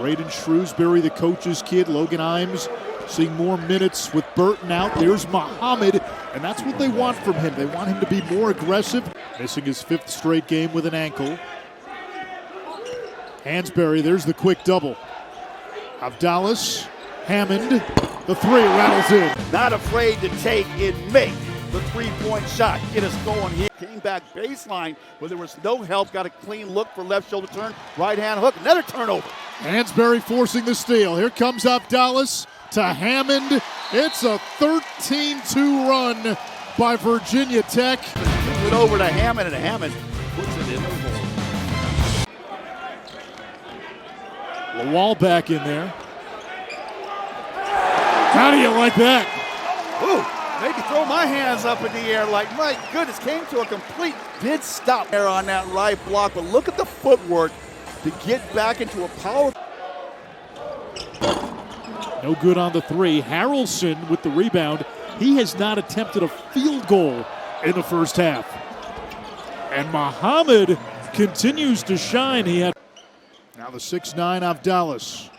Braden Shrewsbury, the coach's kid. Logan Imes seeing more minutes with Burton out. There's Muhammad, and that's what they want from him. They want him to be more aggressive. Missing his 5th straight game with an ankle. Hansberry, there's the quick double. Abdallas, Hammond, the 3 rattles in. Not afraid to take and make the 3-point shot. Get us going here. Came back baseline where there was no help. Got a clean look for left shoulder turn. Right hand hook. Another turnover. Hansberry forcing the steal. Here comes Abdallas to Hammond. It's a 13-2 run by Virginia Tech. It over to Hammond, and Hammond puts it in the hole. Lawal back in there. How do you like that? Ooh, maybe throw my hands up in the air like, my goodness, came to a complete dead stop there on that right block. But look at the footwork to get back into a power. No good on the 3. Harrelson with the rebound. He has not attempted a field goal in the first half. And Muhammad continues to shine. He had now the 6'9" Abdallas.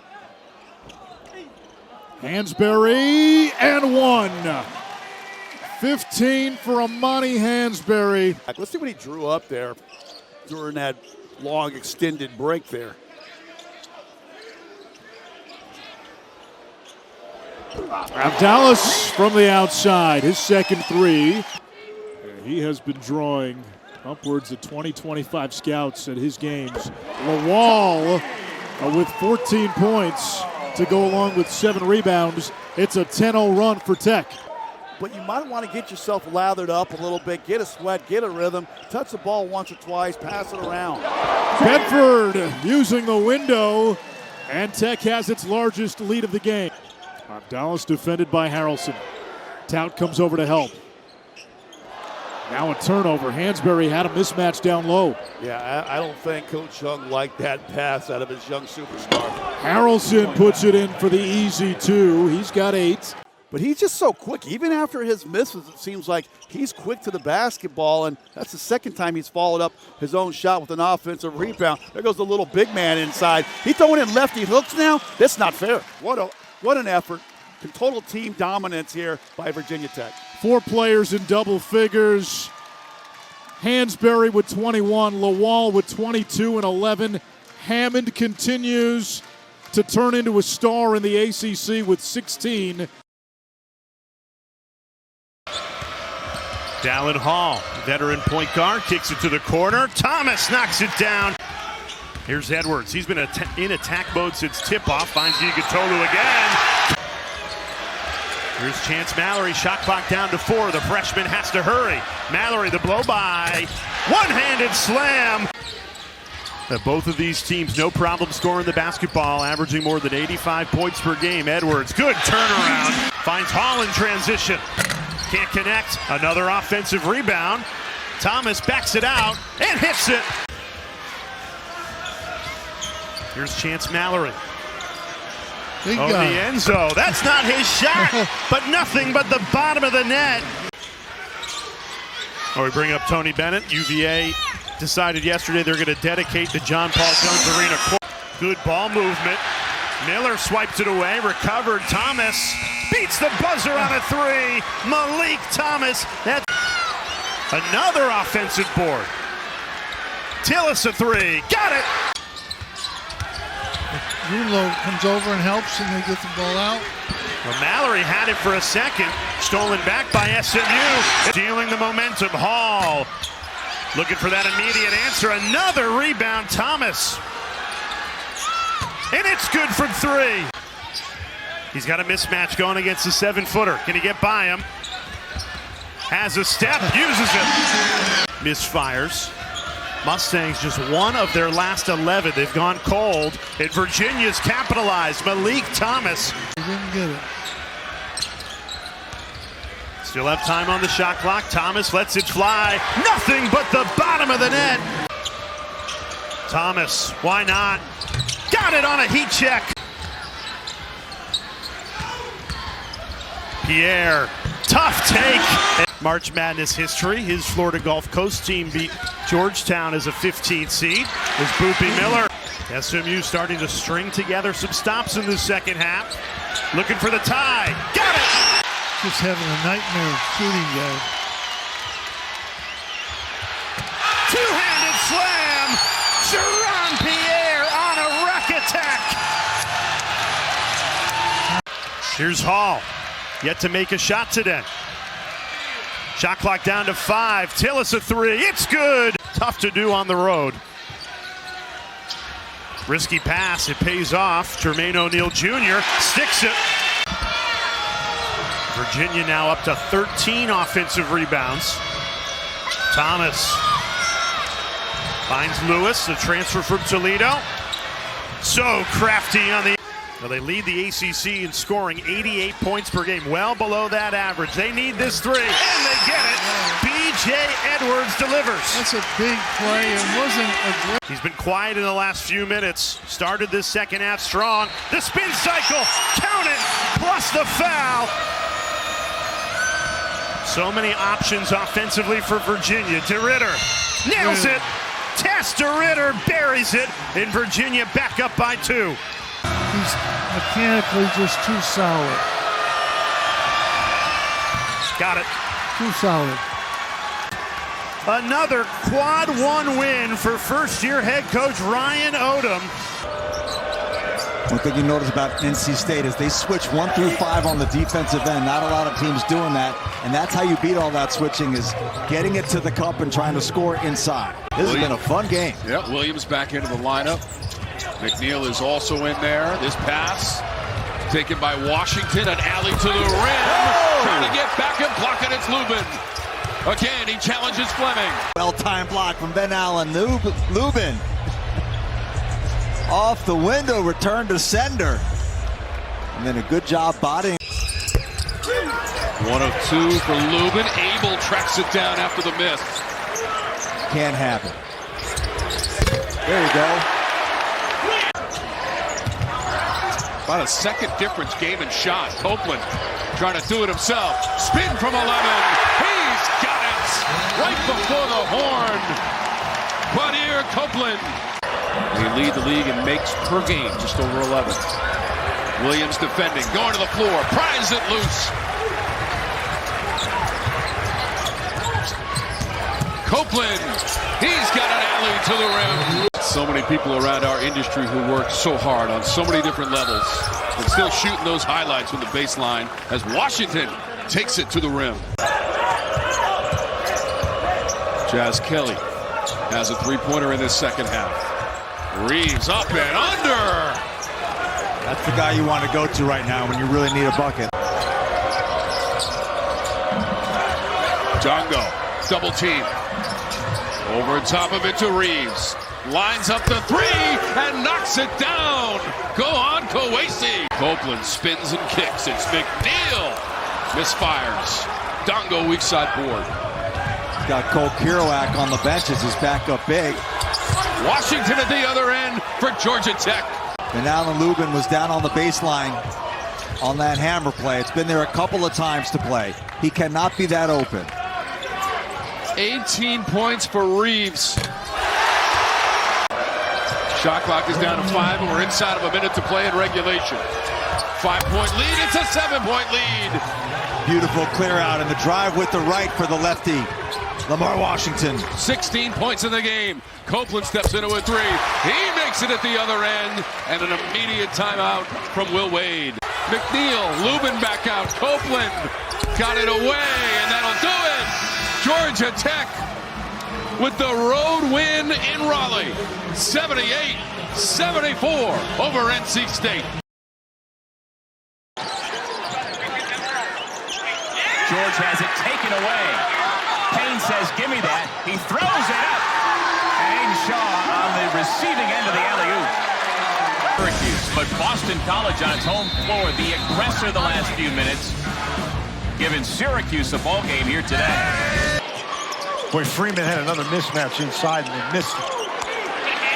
Hansberry and 1. 15 for Amani Hansberry. Let's see what he drew up there during that long extended break there. Abdallas from the outside, his second 3. He has been drawing upwards of 20-25 scouts at his games. Lawal with 14 points to go along with 7 rebounds. It's a 10-0 run for Tech. But you might want to get yourself lathered up a little bit, get a sweat, get a rhythm, touch the ball once or twice, pass it around. Bedford using the window, and Tech has its largest lead of the game. Abdallas defended by Harrelson. Tout comes over to help. Now a turnover. Hansberry had a mismatch down low. Yeah, I don't think Coach Young liked that pass out of his young superstar. Harrelson puts it in for the easy 2. He's got 8. But he's just so quick. Even after his misses, it seems like he's quick to the basketball, and that's the second time he's followed up his own shot with an offensive rebound. There goes the little big man inside. He's throwing in lefty hooks now. That's not fair. What an effort. Total team dominance here by Virginia Tech. 4 players in double figures. Hansberry with 21, Lawal with 22 and 11. Hammond continues to turn into a star in the ACC with 16. Dallin Hall, veteran point guard, kicks it to the corner. Thomas knocks it down. Here's Edwards. He's been in attack mode since tip-off. Finds Igutolu again. Here's Chance Mallory. Shot clock down to 4. The freshman has to hurry. Mallory, the blow-by. One-handed slam. Both of these teams, no problem scoring the basketball, averaging more than 85 points per game. Edwards, good turnaround. Finds Hall in transition. Can't connect. Another offensive rebound. Thomas backs it out and hits it. Here's Chance Mallory. The end zone. That's not his shot, but nothing but the bottom of the net. We bring up Tony Bennett. UVA decided yesterday they're going to dedicate the John Paul Jones Arena court. Good ball movement. Miller swipes it away, recovered. Thomas beats the buzzer on a 3. Malik Thomas. That's another offensive board. Tillis a 3. Got it. Grunlow comes over and helps, and they get the ball out. Well, Mallory had it for a second. Stolen back by SMU. Stealing the momentum. Hall looking for that immediate answer. Another rebound. Thomas. And it's good from 3. He's got a mismatch going against the 7-footer. Can he get by him? Has a step. Uses it. Misfires. Mustangs just one of their last 11. They've gone cold, and Virginia's capitalized. Malik Thomas. He didn't get it. Still have time on the shot clock. Thomas lets it fly. Nothing but the bottom of the net. Thomas, why not? Got it on a heat check. Pierre, tough take. March Madness history. His Florida Gulf Coast team beat Georgetown as a 15th seed. There's Boopy Miller. SMU starting to string together some stops in the second half. Looking for the tie. Got it! Just having a nightmare shooting guy. Two-handed slam! Jerron Pierre on a rack attack! Here's Hall. Yet to make a shot today. Shot clock down to 5. Tillis a 3. It's good! Tough to do on the road. Risky pass, it pays off. Jermaine O'Neal Jr. sticks it. Virginia now up to 13 offensive rebounds. Thomas finds Lewis, the transfer from Toledo. So crafty on the... Well, they lead the ACC in scoring, 88 points per game, well below that average. They need this 3, and they get it. B.J. Edwards delivers. That's a big play. It wasn't a great... He's been quiet in the last few minutes. Started this second half strong. The spin cycle, count it, plus the foul. So many options offensively for Virginia. DeRitter nails it. Tess DeRitter buries it, and Virginia back up by 2. He's mechanically just too solid. Got it. Too solid. Another quad 1 win for first-year head coach Ryan Odom. One thing you notice about NC State is they switch 1 through 5 on the defensive end. Not a lot of teams doing that, and that's how you beat all that switching, is getting it to the cup and trying to score inside. This has been a fun game. Yep, Williams back into the lineup. McNeil is also in there. This pass taken by Washington, an alley to the rim. Trying to get back and block it. It's Lubin. Again, he challenges Fleming. Well-timed block from Ben Allen. Lubin. Off the window, return to sender. And then a good job bodying. 1 of 2 for Lubin. Abel tracks it down after the miss. Can't happen. There you go. About a second difference game and shot. Copeland trying to do it himself. Spin from 11. He's got it right before the horn. Quadir Copeland. They lead the league in makes per game, just over 11. Williams defending, going to the floor, pries it loose. Copeland, he's got an alley to the rim. So many people around our industry who work so hard on so many different levels and still shooting those highlights from the baseline as Washington takes it to the rim. Jazz Kelly has a three-pointer in this second half. Reeves up and under. That's the guy you want to go to right now when you really need a bucket. Dongo, double team. Over top of it to Reeves. Lines up the 3 and knocks it down. Go on, Kawasi. Copeland spins and kicks. It's McNeil. Misfires. Dongo weak side board. He's got Cole Kerouac on the bench as his backup big. Washington at the other end for Georgia Tech. And Alan Lubin was down on the baseline on that hammer play. It's been there a couple of times to play. He cannot be that open. 18 points for Reeves. Shot clock is down to 5, and we're inside of a minute to play in regulation. 5-point lead. It's a 7-point lead. Beautiful clear out and the drive with the right for the lefty, Lamar Washington. 16 points in the game. Copeland steps into a 3. He makes it at the other end, and an immediate timeout from Will Wade. McNeil, Lubin back out. Copeland got it away, and that'll do it. Georgia Tech with the road win in Raleigh. 78-74 over NC State. George has it taken away. Payne says, give me that. He throws it up. And Shaw on the receiving end of the alley-oop. Syracuse, but Boston College on its home floor, the aggressor the last few minutes, giving Syracuse a ball game here today. Boy, Freeman had another mismatch inside and they missed it.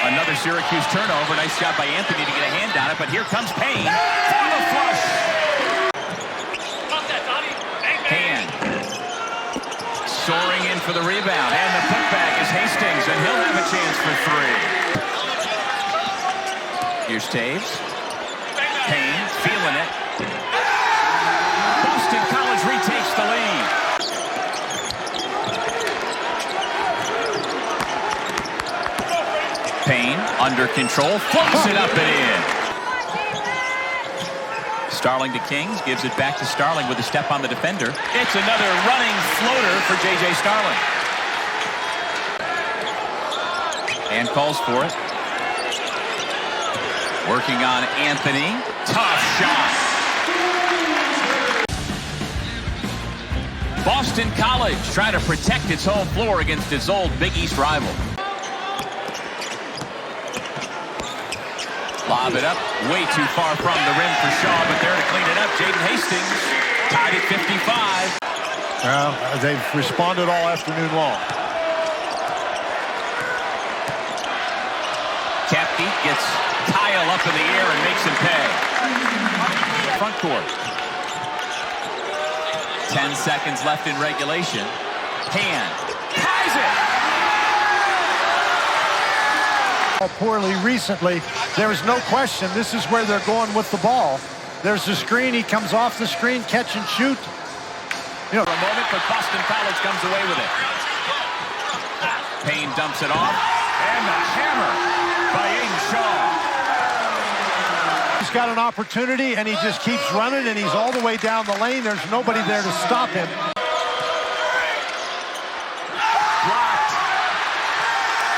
Another Syracuse turnover. Nice job by Anthony to get a hand on it, but here comes Payne for the flush. Payne soaring in for the rebound, and the putback is Hastings, and he'll have a chance for 3. Here's Taves. Payne feeling it. Boston College retakes the lead. Payne under control, floats it up and in. Starling to Kings, gives it back to Starling with a step on the defender. It's another running floater for J.J. Starling. And calls for it. Working on Anthony. Tough shot. Boston College trying to protect its home floor against its old Big East rival. Lob it up, way too far from the rim for Shaw, but there to clean it up, Jaden Hastings, tied at 55. Well, they've responded all afternoon long. Capke gets Kyle up in the air and makes him pay. Front court. 10 seconds left in regulation. Hand ties it. Poorly recently, there is no question this is where they're going with the ball. There's the screen, he comes off the screen, catch and shoot. You know, for a moment, but Boston College comes away with it. Payne dumps it off, and the hammer by Aiden Shaw. He's got an opportunity, and he just keeps running, and he's all the way down the lane. There's nobody there to stop him.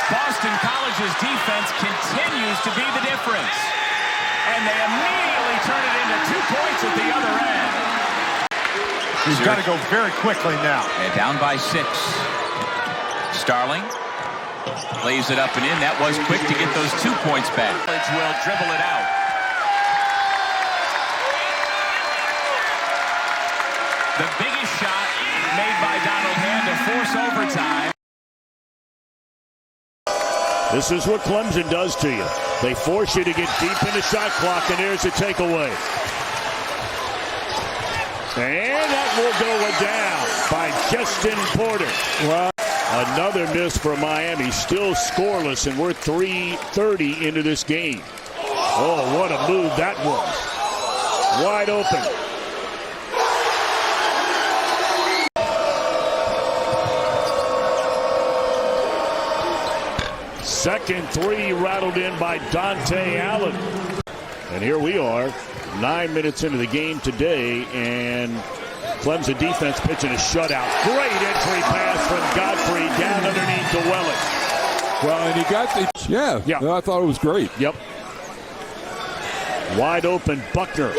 Boston College's defense continues to be the difference. And they immediately turn it into 2 points at the other end. He's got to go very quickly now. And down by 6. Starling lays it up and in. That was quick to get those 2 points back. College will dribble it out. The biggest shot made by Donald Hand to force overtime. This is what Clemson does to you. They force you to get deep in the shot clock, and there's a takeaway. And that will go down by Justin Porter. Well, another miss for Miami, still scoreless, and we're 3:30 into this game. Oh, what a move that was. Wide open. Second three rattled in by Dante Allen. And here we are, 9 minutes into the game today, and Clemson defense pitching a shutout. Great entry pass from Godfrey down underneath Llewellyn. Well, and he got the, yeah, I thought it was great. Yep. Wide open Buckner.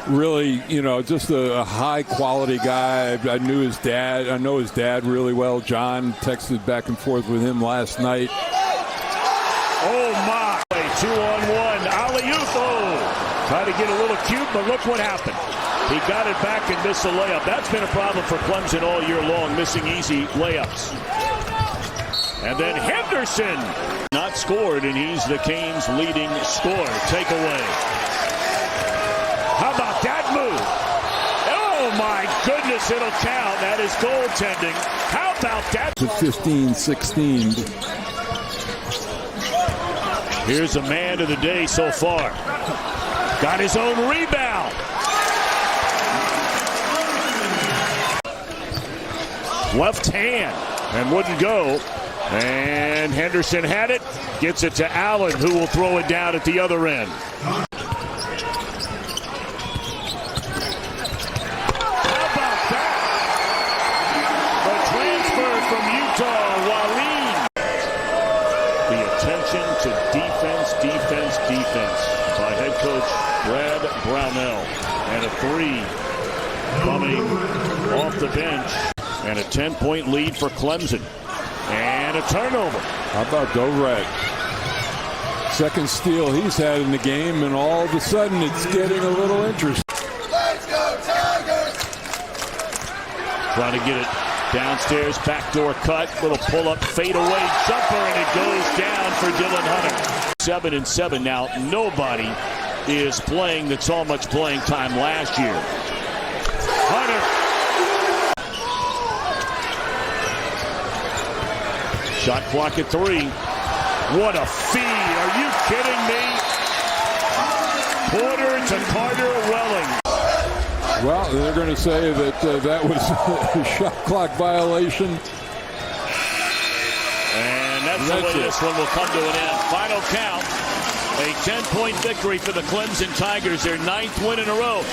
Really, you know, just a high-quality guy. I knew his dad. I know his dad really well. John texted back and forth with him last night. Oh, my. 2-on-1. Alley-oop. Oh. Tried to get a little cute, but look what happened. He got it back and missed a layup. That's been a problem for Clemson all year long, missing easy layups. And then Henderson. Not scored, and he's the Canes' leading scorer. Takeaway. How about that move? Oh, my goodness, it'll count. That is goaltending. How about that? To 15-16. Here's a man of the day so far. Got his own rebound. Left hand and wouldn't go. And Henderson had it. Gets it to Allen, who will throw it down at the other end. To defense by head coach Brad Brownell. And a three coming off the bench. And a 10-point lead for Clemson. And a turnover. How about Dovrat? Second steal he's had in the game, and all of a sudden it's getting a little interesting. Let's go Tigers! Trying to get it downstairs, backdoor cut, little pull-up, fadeaway jumper, and it goes down for Dylan Hunter. 7-7 now. Nobody is playing that saw much playing time last year. Hunter. Shot clock at 3. What a feed. Are you kidding me? Porter to Carter Welling. Well, they're going to say that that was a shot clock violation. And that's the way this one will come to an end. Final count, a 10-point victory for the Clemson Tigers, their 9th win in a row.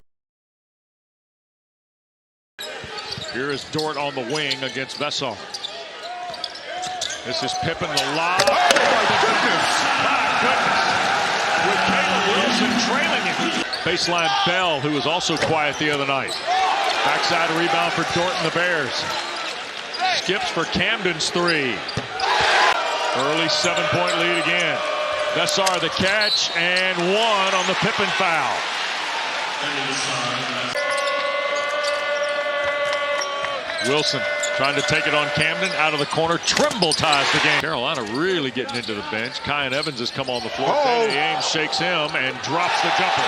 Here is Dort on the wing against Vessel. This is Pippen, the lob. Oh, my goodness! My goodness! With Caleb Wilson trailing him. Baseline Bell, who was also quiet the other night. Backside rebound for Dort and the Bears. Skips for Camden's three. Early 7-point lead again. Bessar the catch and one on the Pippen foul. Wilson trying to take it on Camden, out of the corner. Trimble ties the game. Carolina really getting into the bench. Kyan Evans has come on the floor. Danny Ames shakes him and drops the jumper.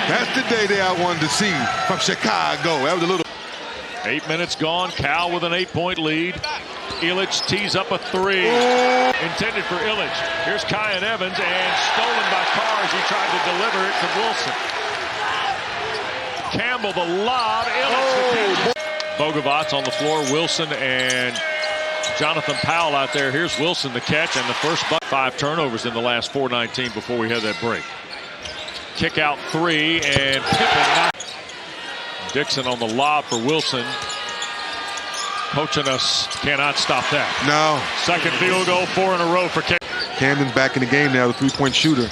That's the day that I wanted to see from Chicago. That was a little. 8 minutes gone. Cal with an 8-point lead. Illich tees up a three. Intended for Illich. Here's Kyan Evans and stolen by Carr as he tried to deliver it to Wilson. Campbell the lob. Illich. Bogovats on the floor. Wilson and Jonathan Powell out there. Here's Wilson the catch and the first bucket. 5 turnovers in the last 4:19 before we had that break. Kick out three and Pippen. Dixon on the lob for Wilson. Coaching us cannot stop that. No. Second field goal, 4 in a row for Camden's back in the game now, the 3-point shooter.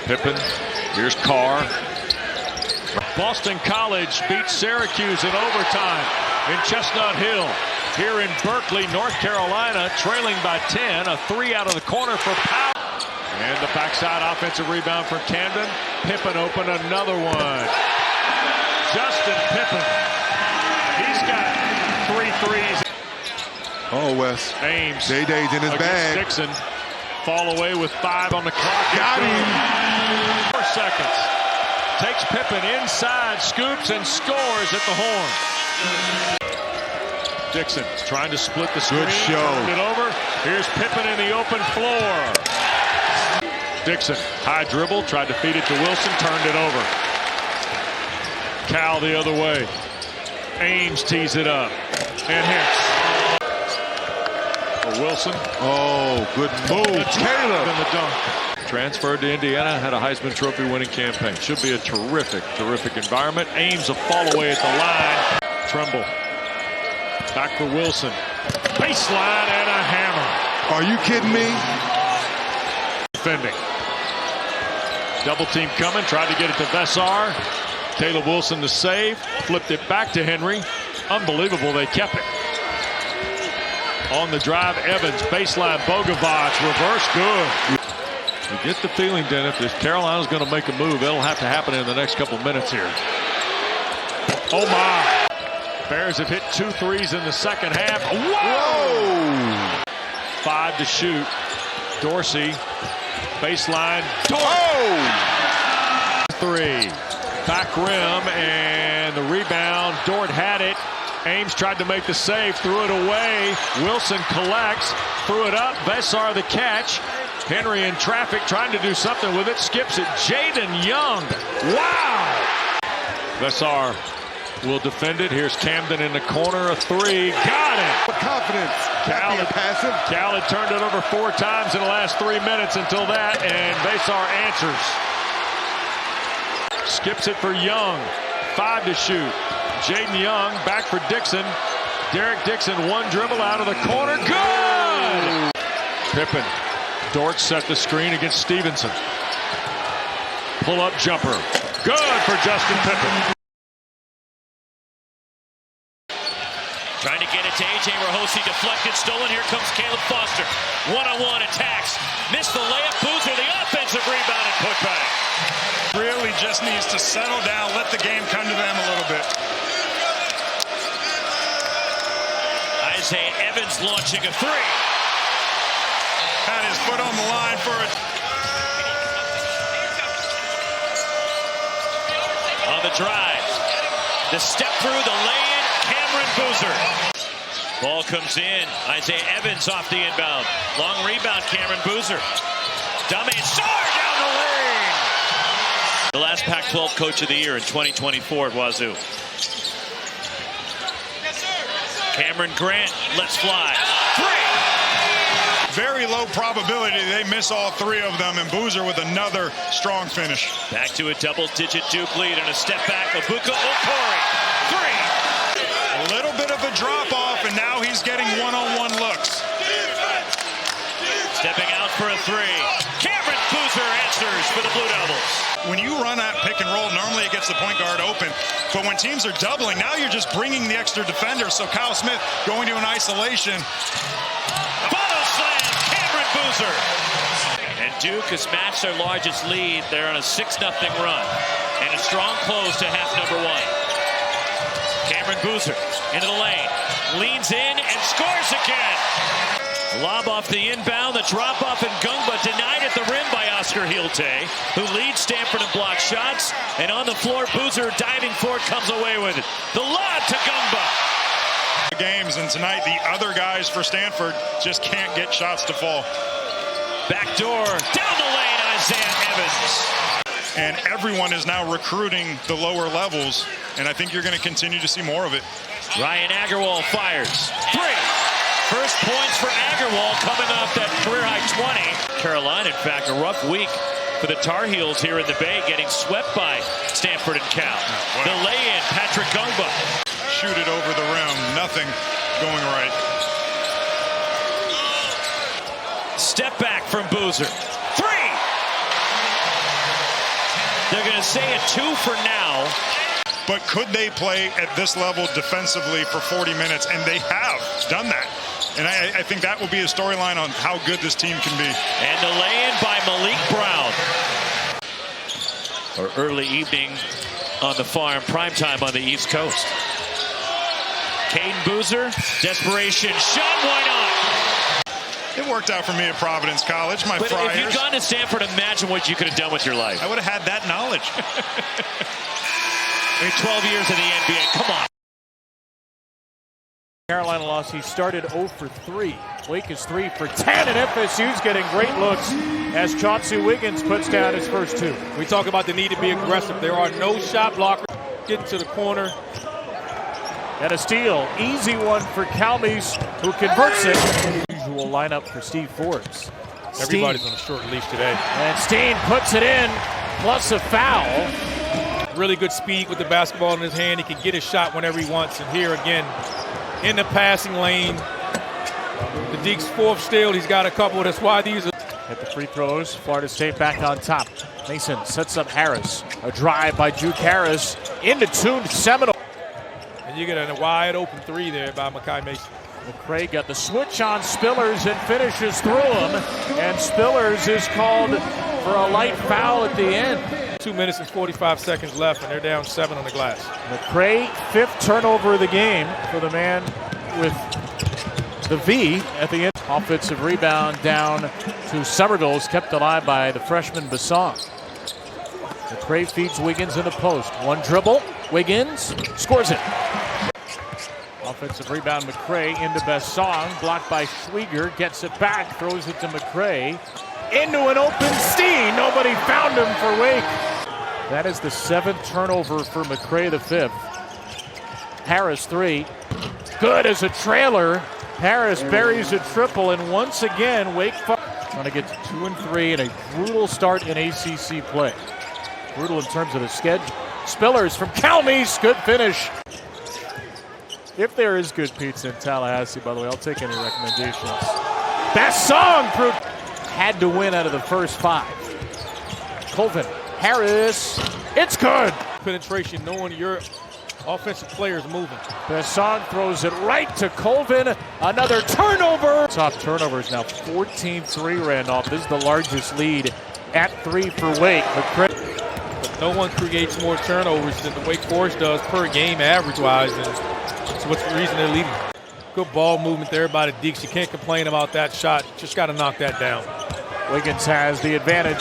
Pippen. Here's Carr. Boston College beats Syracuse in overtime in Chestnut Hill. Here in Berkeley, North Carolina, trailing by 10. A 3 out of the corner for Powell. And the backside offensive rebound for Camden. Pippen open another one. Justin Pippen. He's got 3 threes. Oh, Wes. Ames. Day-Day's in his bag. Dixon. Fall away with 5 on the clock. Got him. 4 seconds. Takes Pippen inside, scoops, and scores at the horn. Dixon trying to split the screen. Good show. Turned it over. Here's Pippen in the open floor. Dixon, high dribble, tried to feed it to Wilson, turned it over. Cal the other way. Ames tees it up and hits. For Wilson. Oh, good move. Caleb in the dunk. Transferred to Indiana, had a Heisman Trophy winning campaign. Should be a terrific, terrific environment. Ames a fall away at the line. Trimble. Back for Wilson. Baseline and a hammer. Are you kidding me? Defending. Double team coming. Tried to get it to Bessar. Caleb Wilson to save. Flipped it back to Henry. Unbelievable. They kept it. On the drive, Evans. Baseline, Bogovats. Reverse good. You get the feeling, Dennis, if Carolina's going to make a move, it'll have to happen in the next couple minutes here. Oh, my. Bears have hit 2 threes in the second half. Whoa! 5 to shoot. Dorsey. Baseline. Oh! 3. Back rim and the rebound. Dort had it. Ames tried to make the save. Threw it away. Wilson collects. Threw it up. Bessar the catch. Henry in traffic trying to do something with it. Skips it. Jaden Young. Wow! Bessar will defend it. Here's Camden in the corner. A 3. Got it! With confidence. Cal had turned it over 4 times in the last 3 minutes until that, and Bessar answers. Skips it for Young. 5 to shoot. Jaden Young back for Dixon. Derek Dixon, 1 dribble out of the corner. Good! Pippen. Dort set the screen against Stevenson. Pull-up jumper. Good for Justin Pippen. Trying to get it to A.J. Rahosi, deflected, stolen. Here comes Caleb Foster. One-on-one attacks. Missed the layup. Boozer, the offensive rebound and put back. Really just needs to settle down, let the game come to them a little bit. Isaiah Evans launching a 3. Had his foot on the line for it. On the drive. The step through, the lay-in, Cameron Boozer. Ball comes in. Isaiah Evans off the inbound. Long rebound, Cameron Boozer. Dummy Sar down the lane. The last Pac-12 Coach of the Year in 2024 at Wazoo. Cameron Grant lets fly. Three. Very low probability they miss all three of them, and Boozer with another strong finish. Back to a double-digit Duke lead and a step back. Abuka Okori. Three. A little bit of a drop-off, and now he's getting one-on-one looks. Stepping out for a three. Cameron Boozer answers for the Blue Devils. When you run that pick and roll, normally it gets the point guard open. But when teams are doubling, now you're just bringing the extra defender. So Kyle Smith going to an isolation. Follow slam, Cameron Boozer. And Duke has matched their largest lead. They're on a 6-0 run. And a strong close to half number one. Cameron Boozer into the lane. Leans in and scores again. Lob off the inbound, the drop off and Gungba denied at the rim by Oscar Hilte, who leads Stanford in block shots. And on the floor, Boozer diving forward comes away with it. The lob to Gungba. Games, and tonight the other guys for Stanford just can't get shots to fall. Backdoor, down the lane, Isaiah Evans. And everyone is now recruiting the lower levels, and I think you're going to continue to see more of it. Ryan Agarwal fires. Three. First points for Agarwal coming off that career-high 20. Carolina, in fact, a rough week for the Tar Heels here in the Bay, getting swept by Stanford and Cal. Wow. The lay-in, Patrick Gungba. Shoot it over the rim. Nothing going right. Step back from Boozer. Three! They're going to say a 2 for now. But could they play at this level defensively for 40 minutes? And they have done that. And I think that will be a storyline on how good this team can be. And the lay-in by Malik Brown. Or early evening on the farm, primetime on the East Coast. Caden Boozer, desperation shot, why not? It worked out for me at Providence College, my But Friars. if you'd gone to Stanford, imagine what you could have done with your life. I would have had that knowledge. 12 years in the NBA, come on. Carolina loss, he started 0 for 3. Wake is 3 for 10, and FSU's getting great looks as Chauncey Wiggins puts down his first 2. We talk about the need to be aggressive. There are no shot blockers getting to the corner. And a steal, easy one for Calmes, who converts it. Usual lineup for Steve Forbes. Everybody's on a short leash today. And Steen puts it in, plus a foul. Really good speed with the basketball in his hand. He can get his shot whenever he wants. And here again, in the passing lane, the Deke's fourth steal. He's got a couple. That's why these are. At the free throws, Florida State back on top. Mason sets up Harris. A drive by Juke Harris into Toon Seminole. And you get a wide open 3 there by Makai Mason. McCray got the switch on Spillers and finishes through him. And Spillers is called for a light foul at the end. 2 minutes and 45 seconds left, and they're down 7 on the glass. McCray, 5th turnover of the game for the man with the V at the end. Offensive rebound down to Somerville, is kept alive by the freshman Bassong. McCray feeds Wiggins in the post. One dribble, Wiggins scores it. Offensive rebound, McCray into Bassong, blocked by Schwieger, gets it back, throws it to McCray. Into an open Steen. Nobody found him for Wake. That is the 7th turnover for McCray, the 5th. Harris 3. Good as a trailer. Harris buries a triple, and once again, Wake trying to get to 2 and 3 in a brutal start in ACC play. Brutal in terms of the schedule. Spillers from Calmes. Good finish. If there is good pizza in Tallahassee, by the way, I'll take any recommendations. Bassong proved had to win out of the first 5. Colvin, Harris, it's good. Penetration, knowing your offensive players moving. Bassong throws it right to Colvin. Another turnover. Top turnovers now 14-3 Randolph. This is the largest lead at 3 for Wake. But no one creates more turnovers than the Wake Forest does per game average-wise, and that's what's the reason they're leading. Good ball movement there by the Deeks. You can't complain about that shot. Just got to knock that down. Wiggins has the advantage.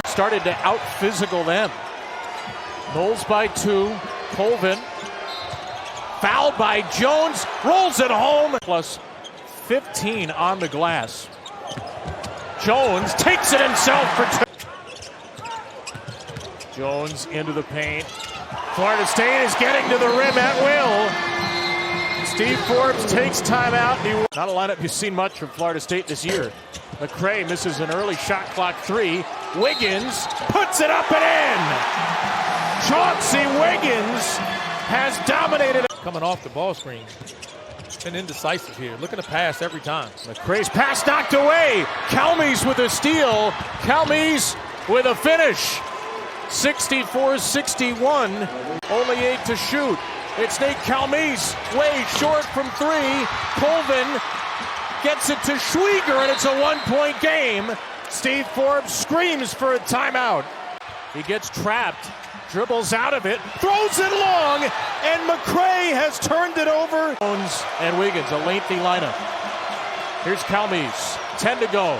Started to out-physical them. Knowles by 2. Colvin Fouled by Jones, rolls it home. Plus 15 on the glass. Jones takes it himself for two. Jones into the paint. Florida State is getting to the rim at will. Steve Forbes takes timeout. Not a lineup you've seen much from Florida State this year. McCray misses an early shot clock three. Wiggins puts it up and in. Chauncey Wiggins has dominated. Coming off the ball screen. Been indecisive here. Looking to pass every time. McCray's pass knocked away. Calmes with a steal. Calmes with a finish. 64-61. Only 8 to shoot. It's Nate Calmes, way short from three. Colvin gets it to Schwieger, and it's a one-point game. Steve Forbes screams for a timeout. He gets trapped, dribbles out of it, throws it long, and McCray has turned it over. Jones and Wiggins, a lengthy lineup. Here's Calmes, 10 to go.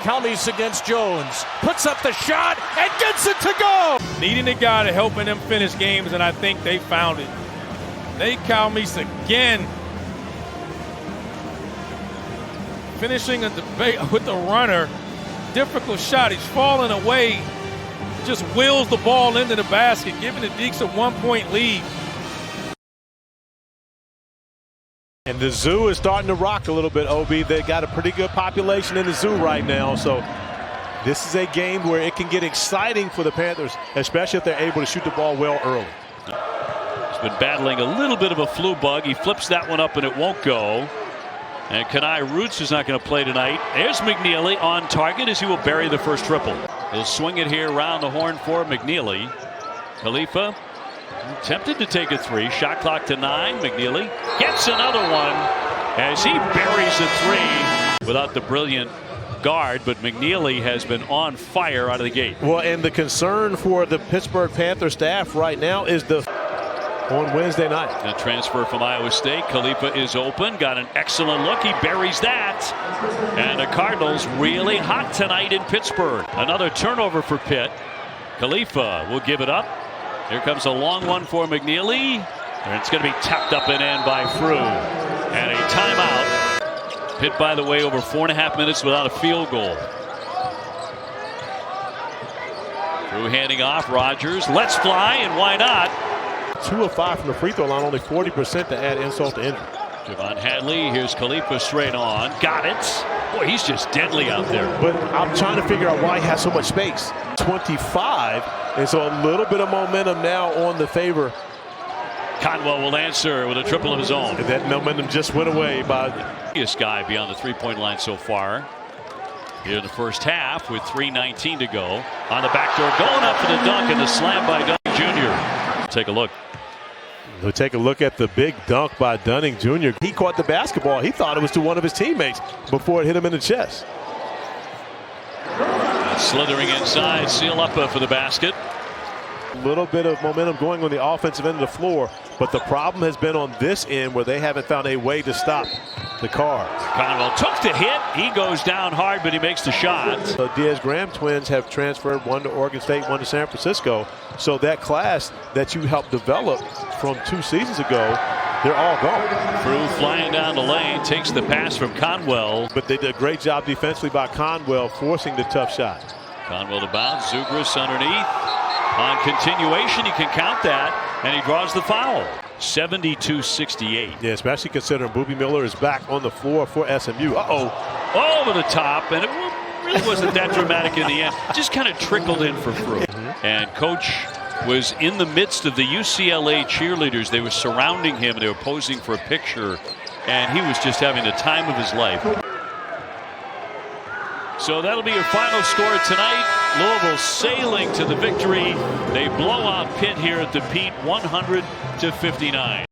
Calmes against Jones, puts up the shot, and gets it to go! Needing a guy to helping them finish games, and I think they found it. Nate Calmes again. Finishing a debate with the runner. Difficult shot. He's falling away. Just wheels the ball into the basket, giving the Deeks a 1-point lead. And the zoo is starting to rock a little bit, OB. They've got a pretty good population in the zoo right now. So this is a game where it can get exciting for the Panthers, especially if they're able to shoot the ball well early. He's been battling a little bit of a flu bug. He flips that one up and it won't go. And Kenai Roots is not going to play tonight. There's McNeely on target as he will bury the first triple. He'll swing it here around the horn for McNeely. Khalifa tempted to take a three. Shot clock to 9. McNeely gets another one as he buries a three without the brilliant guard, but McNeely has been on fire out of the gate. Well, and the concern for the Pittsburgh Panther staff right now is on Wednesday night. The transfer from Iowa State. Khalifa is open. Got an excellent look. He buries that. And the Cardinals really hot tonight in Pittsburgh. Another turnover for Pitt. Khalifa will give it up. Here comes a long one for McNeely. And it's going to be tapped up and in by Frew. And a timeout. Pitt, by the way, over 4.5 minutes without a field goal. Frew handing off. Rogers lets fly, and why not? 2 of 5 from the free throw line, only 40% to add insult to injury. Javon Hadley, here's Khalifa straight on. Got it. Boy, he's just deadly out there. But I'm trying to figure out why he has so much space. 25, and so a little bit of momentum now on the favor. Conwell will answer with a triple of his own. And that momentum just went away by this guy beyond the three-point line so far. Here in the first half with 3:19 to go. On the back door, going up for the dunk, and the slam by Dunning Jr. Take a look. We'll take a look at the big dunk by Dunning Jr. He caught the basketball. He thought it was to one of his teammates before it hit him in the chest. Slithering inside, seal up for the basket. A little bit of momentum going on the offensive end of the floor, but the problem has been on this end where they haven't found a way to stop the Cards. Conwell took the hit. He goes down hard, but he makes the shot. The Diaz-Graham twins have transferred, one to Oregon State, one to San Francisco. So that class that you helped develop from 2 seasons ago, they're all gone. Frew flying down the lane, takes the pass from Conwell. But they did a great job defensively by Conwell, forcing the tough shot. Conwell to bounce, Zugris underneath. On continuation, he can count that, and he draws the foul. 72-68. Yeah, especially considering Boobie Miller is back on the floor for SMU. Uh-oh. Over the top, and it really wasn't that dramatic in the end. Just kind of trickled in for Frew. And Coach was in the midst of the UCLA cheerleaders. They were surrounding him, and they were posing for a picture, and he was just having the time of his life. So that'll be your final score tonight. Louisville sailing to the victory. They blow out Pitt here at the Pete, 100-59.